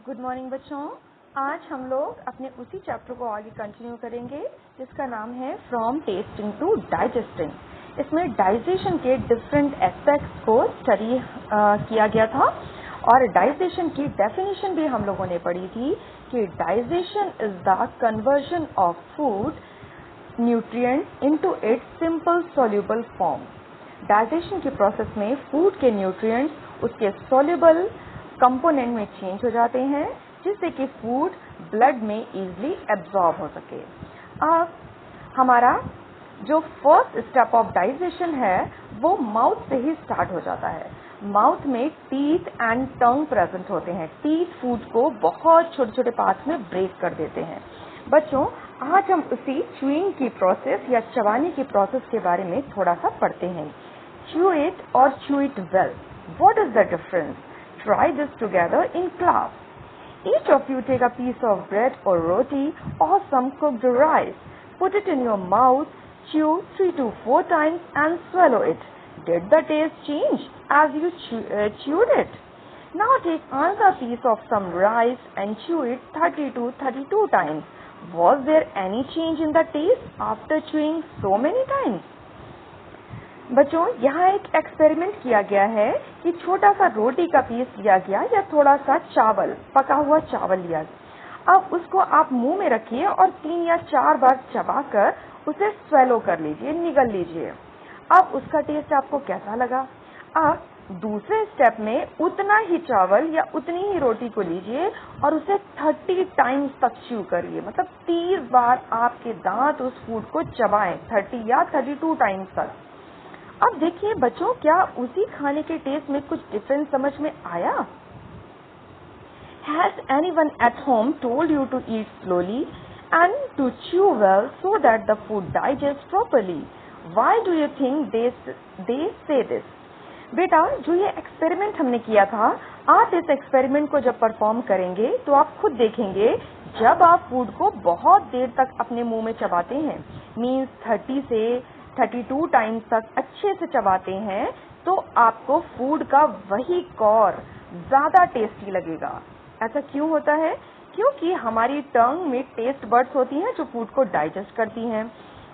Good morning बच्चों। आज हम लोग अपने उसी चैप्टर को आगे कंटिन्यू करेंगे जिसका नाम है फ्रॉम टेस्टिंग टू डाइजेस्टिंग। इसमें डाइजेशन के डिफरेंट एस्पेक्ट्स को स्टडी किया गया था और डाइजेशन की डेफिनेशन भी हम लोगों ने पढ़ी थी कि digestion is the conversion of food nutrient into its simple soluble form. Digestion के प्रोसेस में फूड के न्यूट्रिएंट्स उसके सॉल्युबल कंपोनेंट में चेंज हो जाते हैं जिससे कि फूड ब्लड में इजीली एब्जॉर्ब हो सके। अब हमारा जो फर्स्ट स्टेप ऑफ डाइजेशन है वो माउथ से ही स्टार्ट हो जाता है। माउथ में टीथ एंड टंग प्रेजेंट होते हैं। टीथ फूड को बहुत छोटे छोटे पार्ट्स में ब्रेक कर देते हैं। बच्चों, आज हम उसी च्यूइंग की प्रोसेस या चबाने की प्रोसेस के बारे में थोड़ा सा पढ़ते हैं। च्यू इट और chew it well, what is the difference? Try this together in class. Each of you take a piece of bread or roti or some cooked rice. Put it in your mouth, chew 3 to 4 times and swallow it. Did the taste change as you chewed it? Now take another piece of some rice and chew it 30 to 32 times. Was there any change in the taste after chewing so many times? बच्चों, यहाँ एक experiment किया गया है कि छोटा सा रोटी का पीस लिया गया या थोड़ा सा चावल, पका हुआ चावल लिया। अब उसको आप मुंह में रखिए और 3 या 4 बार चबाकर उसे स्वेलो कर लीजिए, निगल लीजिए। अब उसका टेस्ट आपको कैसा लगा? अब दूसरे स्टेप में उतना ही चावल या उतनी ही रोटी को लीजिए और उसे 30 टाइम्स तक च्यू करिए, मतलब 30 बार आपके दांत उस फूड को चबाएं, 30 या 32 टाइम्स तक। अब देखिए बच्चों, क्या उसी खाने के टेस्ट में कुछ डिफरेंस समझ में आया? Has anyone at home told you to eat slowly and to chew well so that the food digests properly? Why do you think they say this? बेटा, जो ये एक्सपेरिमेंट हमने किया था, आप इस एक्सपेरिमेंट को जब परफॉर्म करेंगे तो आप खुद देखेंगे जब आप फूड को बहुत देर तक अपने मुंह में चबाते हैं, मीन्स 30 से 32 टाइम्स तक अच्छे से चबाते हैं, तो आपको फूड का वही कॉर ज्यादा टेस्टी लगेगा। ऐसा क्यों होता है? क्योंकि हमारी टंग में टेस्ट बड्स होती हैं जो फूड को डाइजेस्ट करती हैं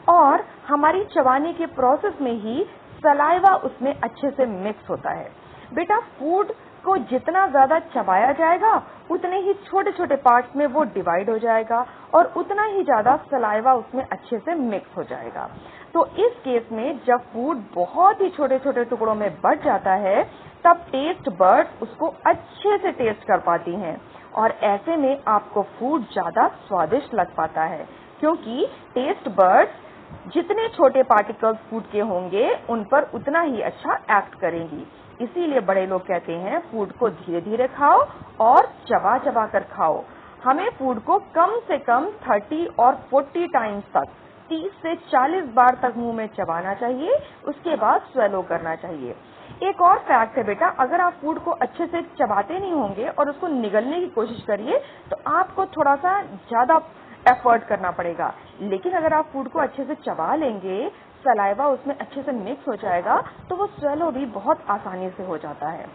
और हमारी चबाने के प्रोसेस में ही सलाइवा उसमें अच्छे से मिक्स होता है। बेटा, फूड को जितना ज्यादा चबाया जाएगा उतने ही छोटे छोटे पार्ट्स में वो डिवाइड हो जाएगा और उतना ही ज्यादा सलाइवा उसमें अच्छे से मिक्स हो जाएगा। तो इस केस में जब फूड बहुत ही छोटे छोटे टुकड़ों में बट जाता है तब टेस्ट बड्स उसको अच्छे से टेस्ट कर पाती हैं और ऐसे में आपको फूड ज्यादा स्वादिष्ट लग पाता है, क्योंकि टेस्ट बड्स जितने छोटे पार्टिकल्स फूड के होंगे उन पर उतना ही अच्छा एक्ट करेंगी। इसीलिए बड़े लोग कहते हैं फूड को धीरे धीरे खाओ और चबा चबा कर खाओ। हमें फूड को कम से कम 30 और 40 टाइम्स तक, 30 से 40 बार तक मुंह में चबाना चाहिए, उसके बाद स्वेलो करना चाहिए। एक और फैक्ट है बेटा, अगर आप फूड को अच्छे से चबाते नहीं होंगे और उसको निगलने की कोशिश करिए तो आपको थोड़ा सा ज्यादा एफर्ट करना पड़ेगा, लेकिन अगर आप फूड को अच्छे से चबा लेंगे, सलाइवा उसमें अच्छे से मिक्स हो जाएगा तो वो स्वेलो भी बहुत आसानी से हो जाता है।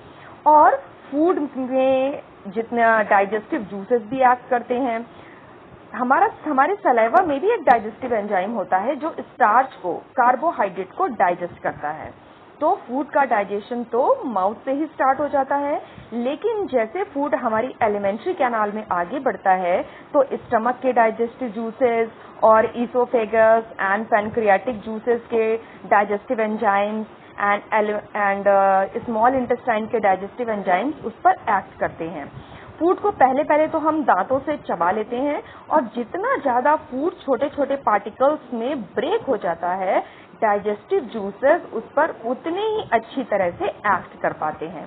और फूड में जितना डाइजेस्टिव जूसेस भी एक्ट करते हैं, हमारे सलाइवा में भी एक डाइजेस्टिव एंजाइम होता है जो स्टार्च को, कार्बोहाइड्रेट को डाइजेस्ट करता है। तो फूड का डाइजेशन तो माउथ से ही स्टार्ट हो जाता है, लेकिन जैसे फूड हमारी एलिमेंट्री कैनाल में आगे बढ़ता है तो स्टमक के डाइजेस्टिव जूसेस और इसोफेगस एंड पैनक्रियाटिक जूसेस के digestive enzymes and small intestine के डाइजेस्टिव एंजाइम्स उस पर एक्ट करते हैं। फूड को पहले तो हम दांतों से चबा लेते हैं और जितना ज्यादा फूड छोटे छोटे पार्टिकल्स में ब्रेक हो जाता है, डाइजेस्टिव जूसेस उस पर उतने ही अच्छी तरह से एक्ट कर पाते हैं।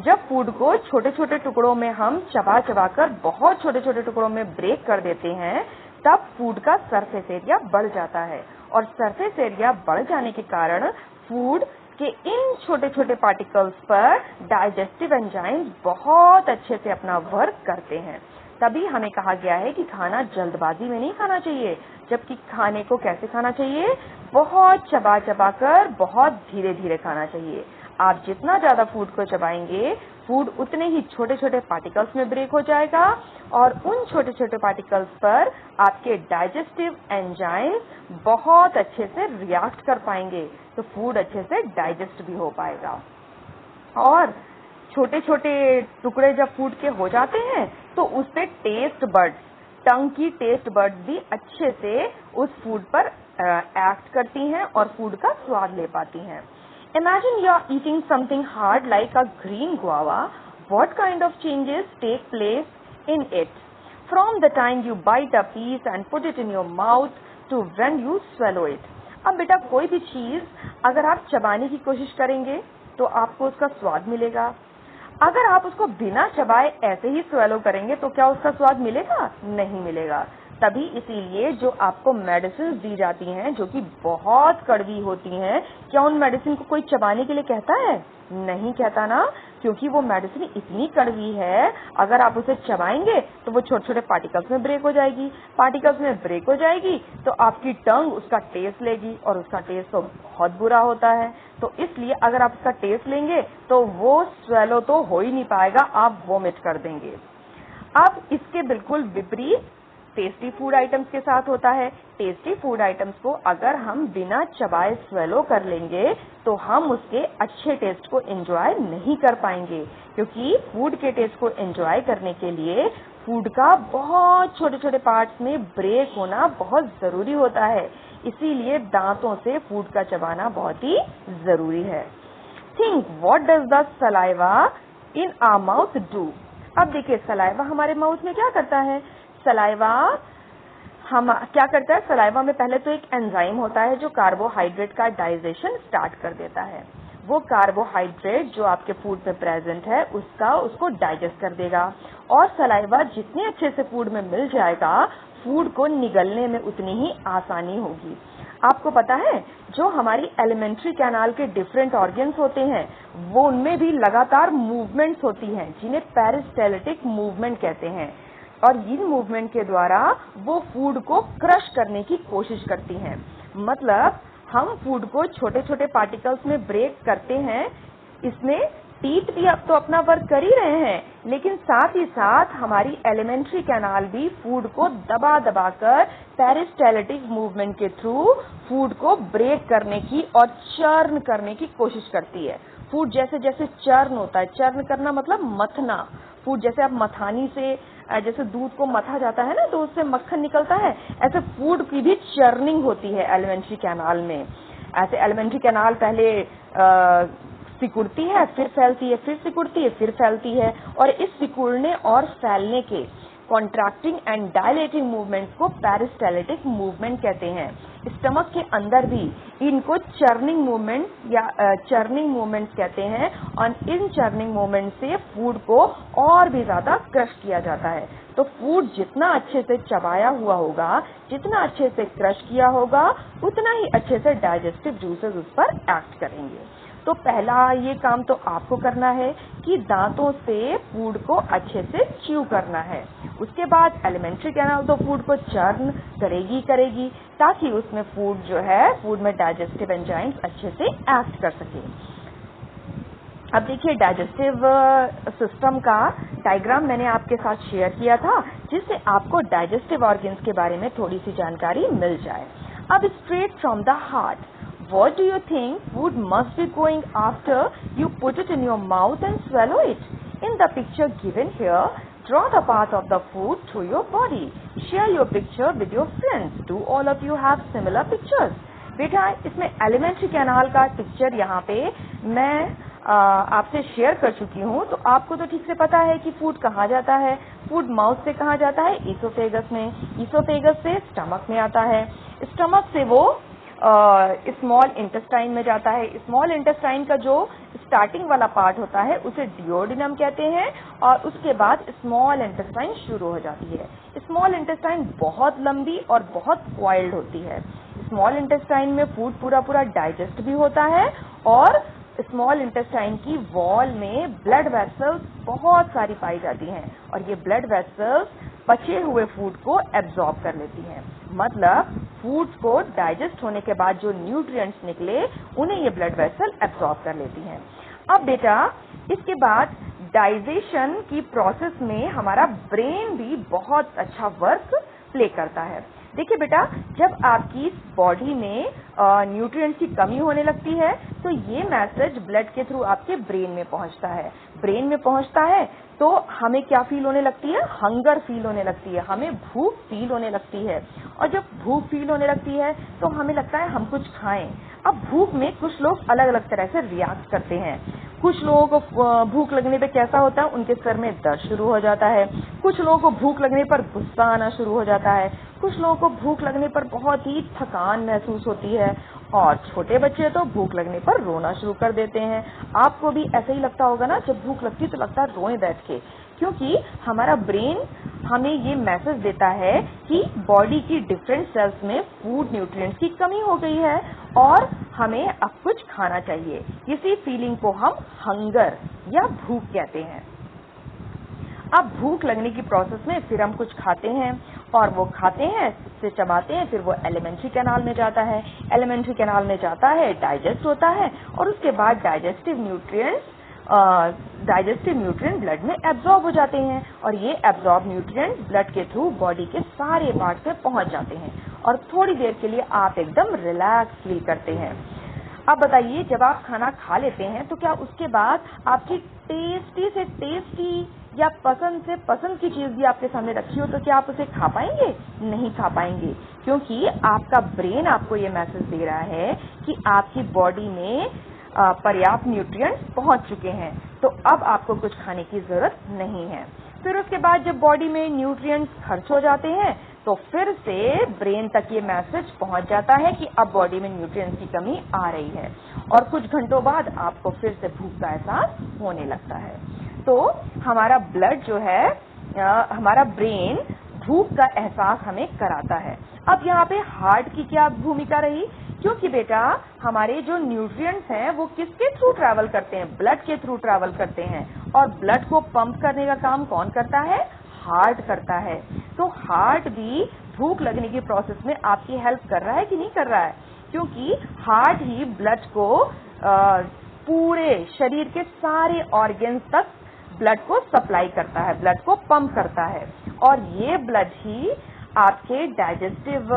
जब फूड को छोटे छोटे टुकड़ों में हम चबा चबा कर बहुत छोटे छोटे टुकड़ों में ब्रेक कर देते हैं, तब फूड का सरफेस एरिया बढ़ जाता है और सरफेस एरिया बढ़ जाने के कारण फूड कि इन छोटे छोटे पार्टिकल्स पर डाइजेस्टिव एंजाइम्स बहुत अच्छे से अपना वर्क करते हैं। तभी हमें कहा गया है कि खाना जल्दबाजी में नहीं खाना चाहिए, जबकि खाने को कैसे खाना चाहिए? बहुत चबा चबा कर बहुत धीरे धीरे खाना चाहिए। आप जितना ज्यादा फूड को चबाएंगे फूड उतने ही छोटे छोटे पार्टिकल्स में ब्रेक हो जाएगा और उन छोटे छोटे पार्टिकल्स पर आपके डाइजेस्टिव एंजाइम बहुत अच्छे से रिएक्ट कर पाएंगे, तो फूड अच्छे से डाइजेस्ट भी हो पाएगा। और छोटे छोटे टुकड़े जब फूड के हो जाते हैं तो उस पे टेस्ट बर्ड्स, टंग की टेस्ट बर्ड्स भी अच्छे से उस फूड पर एक्ट करती हैं और फूड का स्वाद ले पाती हैं। Imagine you are eating something hard like a green guava. What kind of changes take place in it from the time you bite a piece and put it in your mouth to when you swallow it? अब बेटा कोई भी चीज अगर आप चबाने की कोशिश करेंगे तो आपको उसका स्वाद मिलेगा। अगर आप उसको बिना चबाए ऐसे ही स्वेलो करेंगे तो क्या उसका स्वाद मिलेगा? नहीं मिलेगा। तभी इसीलिए जो आपको मेडिसिन दी जाती हैं जो कि बहुत कड़वी होती हैं, क्या उन मेडिसिन को कोई चबाने के लिए कहता है? नहीं कहता ना, क्योंकि वो मेडिसिन इतनी कड़वी है, अगर आप उसे चबाएंगे तो वो छोटे छोटे पार्टिकल्स में ब्रेक हो जाएगी। पार्टिकल्स में ब्रेक हो जाएगी तो आपकी टंग उसका टेस्ट लेगी और उसका टेस्ट तो बहुत बुरा होता है। तो इसलिए अगर आप उसका टेस्ट लेंगे तो वो स्वेलो तो हो ही नहीं पाएगा, आप वोमिट कर देंगे। अब इसके बिल्कुल विपरीत टेस्टी फूड आइटम्स के साथ होता है। टेस्टी फूड आइटम्स को अगर हम बिना चबाए स्वेलो कर लेंगे तो हम उसके अच्छे टेस्ट को एंजॉय नहीं कर पाएंगे, क्योंकि फूड के टेस्ट को एंजॉय करने के लिए फूड का बहुत छोटे छोटे पार्ट्स में ब्रेक होना बहुत जरूरी होता है। इसीलिए दांतों से फूड का चबाना बहुत ही जरूरी है। Think what does the saliva in our mouth do. अब देखिए सलाइवा हमारे माउथ में क्या करता है। सलाइवा हम क्या करता है, सलाइवा में पहले तो एक एंजाइम होता है जो कार्बोहाइड्रेट का डाइजेशन स्टार्ट कर देता है। वो कार्बोहाइड्रेट जो आपके फूड में प्रेजेंट है उसको डाइजेस्ट कर देगा और सलाइवा जितने अच्छे से फूड में मिल जाएगा फूड को निगलने में उतनी ही आसानी होगी। आपको पता है जो हमारी एलिमेंट्री कैनाल के डिफरेंट ऑर्गन्स होते हैं वो उनमें भी लगातार मूवमेंट्स होती हैं जिन्हें पेरिस्टाल्टिक मूवमेंट कहते हैं, और इन मूवमेंट के द्वारा वो फूड को क्रश करने की कोशिश करती हैं। मतलब हम फूड को छोटे छोटे पार्टिकल्स में ब्रेक करते हैं, इसमें टीथ भी अब तो अपना वर्क कर ही रहे हैं, लेकिन साथ ही साथ हमारी एलिमेंट्री कैनाल भी फूड को दबा दबा कर पेरिस्टाल्टिक मूवमेंट के थ्रू फूड को ब्रेक करने की और चर्न करने की कोशिश करती है। फूड जैसे जैसे चर्न होता है, चर्न करना मतलब मथना, फूड जैसे आप मथानी से जैसे दूध को मथा जाता है ना तो उससे मक्खन निकलता है, ऐसे फूड की भी चर्निंग होती है एलिमेंट्री कैनाल में। ऐसे एलिमेंट्री कैनाल पहले सिकुड़ती है, फिर फैलती है, फिर सिकुड़ती है, फिर फैलती है, और इस सिकुड़ने और फैलने के कॉन्ट्रैक्टिंग एंड डायलेटिंग मूवमेंट्स को पेरिस्टाल्टिक मूवमेंट कहते हैं। स्टमक के अंदर भी इनको चर्निंग मूवमेंट या चर्निंग मूवमेंट्स कहते हैं, और इन चर्निंग मूवमेंट से फूड को और भी ज्यादा क्रश किया जाता है। तो फूड जितना अच्छे से चबाया हुआ होगा, जितना अच्छे से क्रश किया होगा, उतना ही अच्छे से डाइजेस्टिव जूसेस उस पर एक्ट करेंगे। तो पहला ये काम तो आपको करना है कि दांतों से फूड को अच्छे से च्यू करना है। उसके बाद एलिमेंट्री कैनाल तो फूड को चर्न करेगी ताकि उसमें फूड जो है, फूड में डाइजेस्टिव एंजाइम्स अच्छे से एक्ट कर सके। अब देखिए डाइजेस्टिव सिस्टम का डायग्राम मैंने आपके साथ शेयर किया था, जिससे आपको डाइजेस्टिव ऑर्गन्स के बारे में थोड़ी सी जानकारी मिल जाए। अब straight from the heart, what do you think food must be going after you put it in your mouth and swallow it? In the picture given here, draw the path of the food through your body. Share your picture with your friends. Do all of you have similar pictures? बेटा इसमें alimentary canal का picture यहाँ पे मैं आपसे share कर चुकी हूँ, तो आपको तो ठीक से पता है कि फूड कहाँ जाता है। फूड माउथ से कहाँ जाता है? ईसोफेगस में। ईसोफेगस से स्टमक में आता है, स्टमक से वो स्मॉल इंटेस्टाइन में जाता है। स्मॉल इंटेस्टाइन का जो स्टार्टिंग वाला पार्ट होता है उसे डिओडिनम कहते हैं, और उसके बाद स्मॉल इंटेस्टाइन शुरू हो जाती है। स्मॉल इंटेस्टाइन बहुत लंबी और बहुत कॉइल्ड होती है। स्मॉल इंटेस्टाइन में फूड पूरा पूरा डाइजेस्ट भी होता है, और स्मॉल इंटेस्टाइन की वॉल में ब्लड वेसल्स बहुत सारी पाई जाती हैं, और ये ब्लड वेसल्स बचे हुए फूड को एब्जॉर्ब कर लेती हैं। मतलब फूड को डाइजेस्ट होने के बाद जो न्यूट्रिएंट्स निकले उन्हें ये ब्लड वेसल एब्जॉर्ब कर लेती हैं। अब बेटा इसके बाद डाइजेशन की प्रोसेस में हमारा ब्रेन भी बहुत अच्छा वर्क प्ले करता है। देखिए बेटा, जब आपकी बॉडी में न्यूट्रिएंट्स की कमी होने लगती है तो ये मैसेज ब्लड के थ्रू आपके ब्रेन में पहुंचता है। ब्रेन में पहुंचता है तो हमें क्या फील होने लगती है? हंगर फील होने लगती है, हमें भूख फील होने लगती है। और जब भूख फील होने लगती है तो हमें लगता है हम कुछ खाएं। अब भूख में कुछ लोग अलग अलग तरह से रिएक्ट करते हैं। कुछ लोगों को भूख लगने पे कैसा होता है, उनके सर में दर्द शुरू हो जाता है। कुछ लोगों को भूख लगने पर गुस्सा आना शुरू हो जाता है। कुछ लोगों को भूख लगने पर बहुत ही थकान महसूस होती है। और छोटे बच्चे तो भूख लगने पर रोना शुरू कर देते हैं। आपको भी ऐसा ही लगता होगा ना, जब भूख लगती तो लगता है रोएं बैठ के, क्योंकि हमारा ब्रेन हमें ये मैसेज देता है कि बॉडी की डिफरेंट सेल्स में फूड न्यूट्रिएंट्स की कमी हो गई है और हमें अब कुछ खाना चाहिए। इसी फीलिंग को हम हंगर या भूख कहते हैं। अब भूख लगने की प्रोसेस में फिर हम कुछ खाते हैं और वो खाते हैं, फिर चबाते हैं, फिर वो एलिमेंट्री कैनाल में जाता है। एलिमेंट्री कैनाल में जाता है, डाइजेस्ट होता है और उसके बाद डाइजेस्टिव न्यूट्रिएंट ब्लड में एब्जॉर्ब हो जाते हैं और ये एब्जॉर्ब न्यूट्रिएंट ब्लड के थ्रू बॉडी के सारे पार्ट्स में पहुंच जाते हैं और थोड़ी देर के लिए आप एकदम रिलैक्स फील करते हैं। अब बताइए, जब आप खाना खा लेते हैं तो क्या उसके बाद आपकी टेस्टी से टेस्टी या पसंद से पसंद की चीज भी आपके सामने रखी हो तो क्या आप उसे खा पाएंगे? नहीं खा पाएंगे, क्योंकि आपका ब्रेन आपको ये मैसेज दे रहा है कि आपकी बॉडी में पर्याप्त न्यूट्रिएंट्स पहुंच चुके हैं, तो अब आपको कुछ खाने की जरूरत नहीं है। फिर उसके बाद जब बॉडी में न्यूट्रिएंट्स खर्च हो जाते हैं तो फिर से ब्रेन तक ये मैसेज पहुंच जाता है कि अब बॉडी में न्यूट्रिएंट्स की कमी आ रही है और कुछ घंटों बाद आपको फिर से भूख का एहसास होने लगता है। तो हमारा ब्लड जो है, हमारा ब्रेन भूख का एहसास हमें कराता है। अब यहाँ पे हार्ट की क्या भूमिका रही? क्योंकि बेटा, हमारे जो न्यूट्रिएंट्स हैं वो किसके थ्रू ट्रैवल करते हैं? ब्लड के थ्रू ट्रैवल करते हैं और ब्लड को पंप करने का काम कौन करता है? हार्ट करता है। तो हार्ट भी भूख लगने की प्रोसेस में आपकी हेल्प कर रहा है कि नहीं कर रहा है? क्योंकि हार्ट ही ब्लड को पूरे शरीर के सारे ऑर्गन्स तक ब्लड को सप्लाई करता है, ब्लड को पंप करता है और ये ब्लड ही आपके डाइजेस्टिव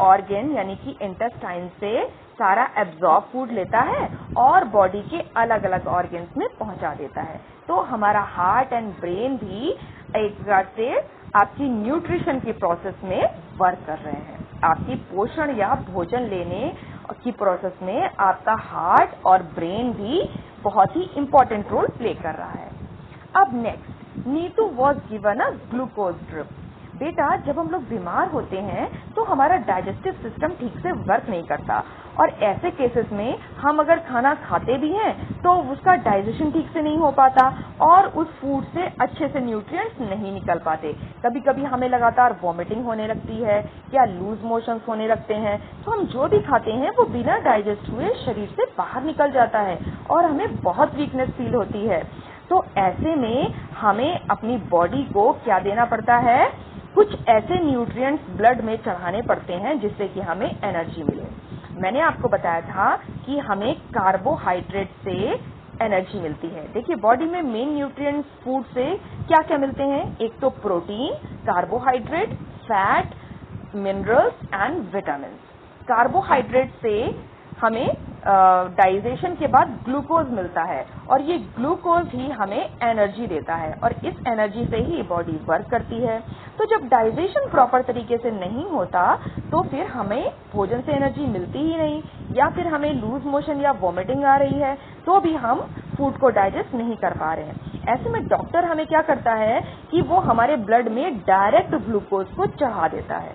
ऑर्गन यानी कि इंटेस्टाइन से सारा एब्जॉर्ब फूड लेता है और बॉडी के अलग अलग ऑर्गन्स में पहुंचा देता है। तो हमारा हार्ट एंड ब्रेन भी एक प्रकार से आपकी न्यूट्रिशन की प्रोसेस में वर्क कर रहे हैं। आपकी पोषण या भोजन लेने की प्रोसेस में आपका हार्ट और ब्रेन भी बहुत ही इंपॉर्टेंट रोल प्ले कर रहा है। अब next, Neetu was given a glucose drip. बेटा, जब हम लोग बीमार होते हैं तो हमारा डाइजेस्टिव सिस्टम ठीक से वर्क नहीं करता और ऐसे केसेस में हम अगर खाना खाते भी हैं तो उसका डाइजेशन ठीक से नहीं हो पाता और उस फूड से अच्छे से न्यूट्रिएंट्स नहीं निकल पाते। कभी कभी हमें लगातार वॉमिटिंग होने लगती है या लूज मोशंस होने लगते हैं, तो हम जो भी खाते हैं वो बिना डाइजेस्ट हुए शरीर से बाहर निकल जाता है और हमें बहुत वीकनेस फील होती है। तो ऐसे में हमें अपनी बॉडी को क्या देना पड़ता है? कुछ ऐसे न्यूट्रिएंट्स ब्लड में चढ़ाने पड़ते हैं जिससे कि हमें एनर्जी मिले। मैंने आपको बताया था कि हमें कार्बोहाइड्रेट से एनर्जी मिलती है। देखिए, बॉडी में मेन न्यूट्रिएंट्स फूड से क्या क्या मिलते हैं? एक तो protein, carbohydrate, fat, minerals and vitamin. Carbohydrate से हमें डाइजेशन के बाद ग्लूकोज मिलता है और ये ग्लूकोज ही हमें एनर्जी देता है और इस एनर्जी से ही बॉडी वर्क करती है। तो जब डाइजेशन प्रॉपर तरीके से नहीं होता तो फिर हमें भोजन से एनर्जी मिलती ही नहीं या फिर हमें लूज मोशन या वॉमिटिंग आ रही है तो भी हम फूड को डाइजेस्ट नहीं कर पा रहे हैं। ऐसे में डॉक्टर हमें क्या करता है कि वो हमारे ब्लड में डायरेक्ट ग्लूकोज को चढ़ा देता है,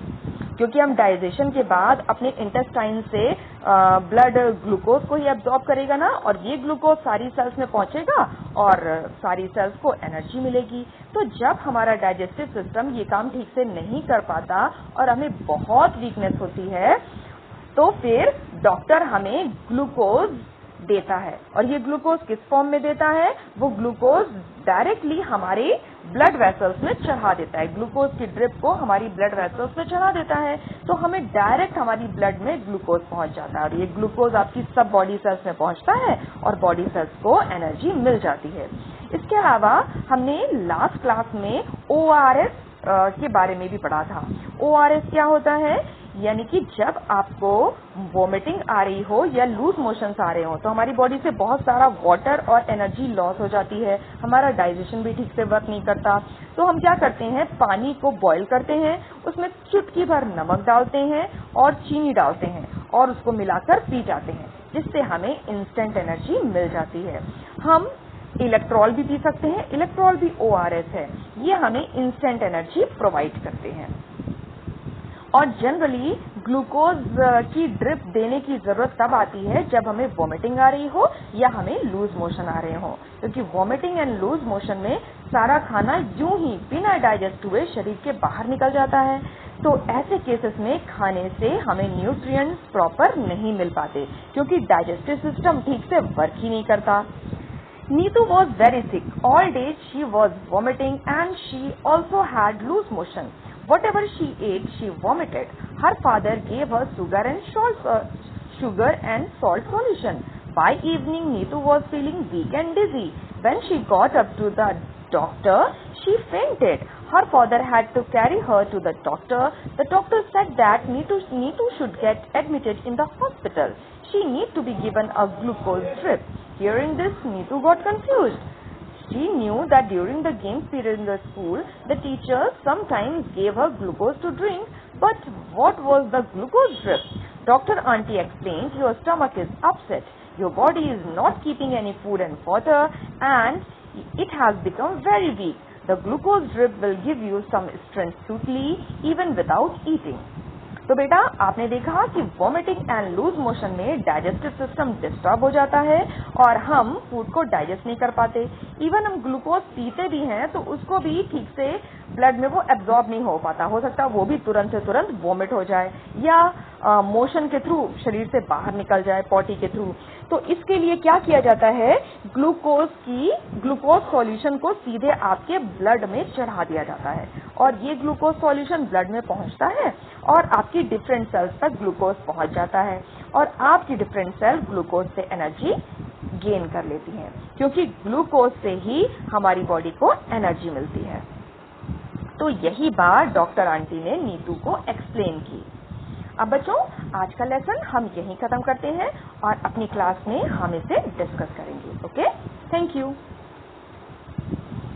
क्योंकि हम डाइजेशन के बाद अपने इंटेस्टाइन से ब्लड ग्लूकोज को ही एब्जॉर्ब करेगा ना और ये ग्लूकोज सारी सेल्स में पहुंचेगा और सारी सेल्स को एनर्जी मिलेगी। तो जब हमारा डाइजेस्टिव सिस्टम ये काम ठीक से नहीं कर पाता और हमें बहुत वीकनेस होती है तो फिर डॉक्टर हमें ग्लूकोज देता है और ये ग्लूकोज किस फॉर्म में देता है? वो ग्लूकोज डायरेक्टली हमारे ब्लड वेसल्स में चढ़ा देता है। ग्लूकोज की ड्रिप को हमारी ब्लड वेसल्स में चढ़ा देता है तो हमें डायरेक्ट हमारी ब्लड में ग्लूकोज पहुंच जाता है और ये ग्लूकोज आपकी सब बॉडी सेल्स में पहुंचता है और बॉडी सेल्स को एनर्जी मिल जाती है। इसके अलावा हमने लास्ट क्लास में ORS के बारे में भी पढ़ा था। ORS क्या होता है? यानी कि जब आपको वोमिटिंग आ रही हो या लूज मोशंस आ रहे हो तो हमारी बॉडी से बहुत सारा वाटर और एनर्जी लॉस हो जाती है, हमारा डाइजेशन भी ठीक से वर्क नहीं करता। तो हम क्या करते हैं, पानी को बॉईल करते हैं, उसमें चुटकी भर नमक डालते हैं और चीनी डालते हैं और उसको मिलाकर पी जाते हैं, जिससे हमें इंस्टेंट एनर्जी मिल जाती है। हम इलेक्ट्रॉल भी पी सकते हैं, इलेक्ट्रॉल भी ORS है, ये हमें इंस्टेंट एनर्जी प्रोवाइड करते हैं। और जनरली ग्लूकोज की ड्रिप देने की जरूरत तब आती है जब हमें वॉमिटिंग आ रही हो या हमें लूज मोशन आ रहे हो, क्योंकि वॉमिटिंग एंड लूज मोशन में सारा खाना यूं ही बिना डाइजेस्ट हुए शरीर के बाहर निकल जाता है। तो ऐसे केसेस में खाने से हमें न्यूट्रिएंट्स प्रॉपर नहीं मिल पाते, क्योंकि डाइजेस्टिव सिस्टम ठीक से वर्क ही नहीं करता। Neetu was very sick. All day she was vomiting and she also had loose motion. Whatever she ate, she vomited. Her father gave her sugar and salt solution. By evening, Neetu was feeling weak and dizzy. When she got up to the doctor, she fainted. Her father had to carry her to the doctor. The doctor said that Neetu should get admitted in the hospital. She need to be given a glucose drip. Hearing this, Neetu got confused. She knew that during the games period in the school, the teachers sometimes gave her glucose to drink. But what was the glucose drip? Dr. Auntie explained, your stomach is upset. Your body is not keeping any food and water and it has become very weak. The glucose drip will give you some strength quickly even without eating. तो बेटा आपने देखा कि vomiting and loose motion में digestive system disturb हो जाता है और हम फूड को डाइजेस्ट नहीं कर पाते। इवन हम ग्लूकोज पीते भी हैं तो उसको भी ठीक से ब्लड में वो एब्जॉर्ब नहीं हो पाता, हो सकता है वो भी तुरंत से तुरंत वॉमिट हो जाए या मोशन के थ्रू शरीर से बाहर निकल जाए, पॉटी के थ्रू। तो इसके लिए क्या किया जाता है, ग्लूकोज सॉल्यूशन को सीधे आपके ब्लड में चढ़ा दिया जाता है और ये ग्लूकोज सॉल्यूशन ब्लड में पहुंचता है और आपकी डिफरेंट सेल्स तक ग्लूकोज पहुंच जाता है और आपकी डिफरेंट सेल ग्लूकोज से एनर्जी गेन कर लेती हैं, क्योंकि ग्लूकोज से ही हमारी बॉडी को एनर्जी मिलती है। तो यही बात डॉक्टर आंटी ने नीतू को एक्सप्लेन की। अब बच्चों आज का लेसन हम यहीं खत्म करते हैं और अपनी क्लास में हम इसे डिस्कस करेंगे। Okay, thank you.